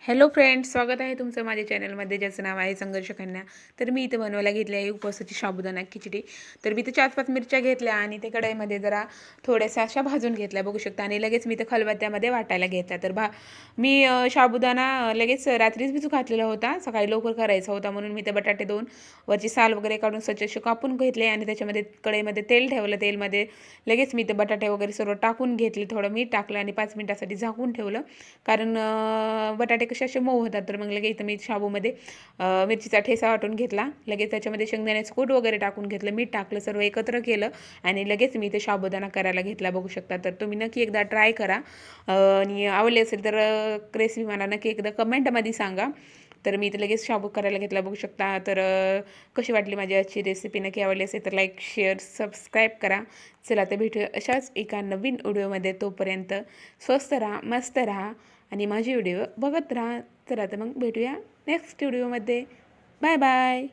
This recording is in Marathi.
हॅलो फ्रेंड्स, स्वागत आहे तुमचं माझ्या चॅनलमध्ये, ज्याचं नाव आहे संघर्ष कन्या. तर मी इथं बनवायला घेतली आहे उपवासाची साबुदाणा खिचडी. तर मी इथं 4-5 मिरच्या घेतल्या आणि ते कढईमध्ये जरा थोड्याशा अशा भाजून घेतल्या, बघू शकता. आणि लगेच मी इथं खलबत्त्यामध्ये वाटायला घेतला. तर मी साबुदाणा लगेच रात्रीच भिजू घातलेला होता, सकाळी लवकर करायचा होता म्हणून मी ते बटाटे 2 वरची साल वगैरे काढून स्वच्छ असे कापून घेतले आणि त्याच्यामध्ये कढईमध्ये तेल ठेवलं. तेलमध्ये लगेच मी ते बटाटे वगैरे सर्व टाकून घेतले, थोडं मीठ टाकलं आणि 5 मिनिटासाठी झाकून ठेवलं. कारण बटाटे कसे असे मऊ होतात. तर मग लगेच इथं मी शाबूमध्ये मिरचीचा ठेसा वाटून घेतला. लगेच त्याच्यामध्ये शेंगदाण्याचं कूट वगैरे टाकून घेतलं, मीठ टाकलं, सर्व एकत्र केलं आणि लगेच मी इथे साबुदाणा करायला घेतला, बघू शकता. तर तुम्ही नक्की एकदा ट्राय करा आणि आवडले असेल तर रेसिपी मला नक्की एकदा कमेंटमध्ये सांगा. तर मी इथे लगेच शाबू करायला घेतला, बघू शकता. तर कशी वाटली माझी आजची रेसिपी, नक्की आवडली असेल तर लाईक, शेअर, सबस्क्राईब करा. चला तर भेटूया अशाच एका नवीन व्हिडिओमध्ये. तोपर्यंत स्वस्त राहा, मस्त राहा आणि माझी व्हिडिओ बघत राहा. चला तर मग भेटूया नेक्स्ट व्हिडिओमध्ये. Bye bye.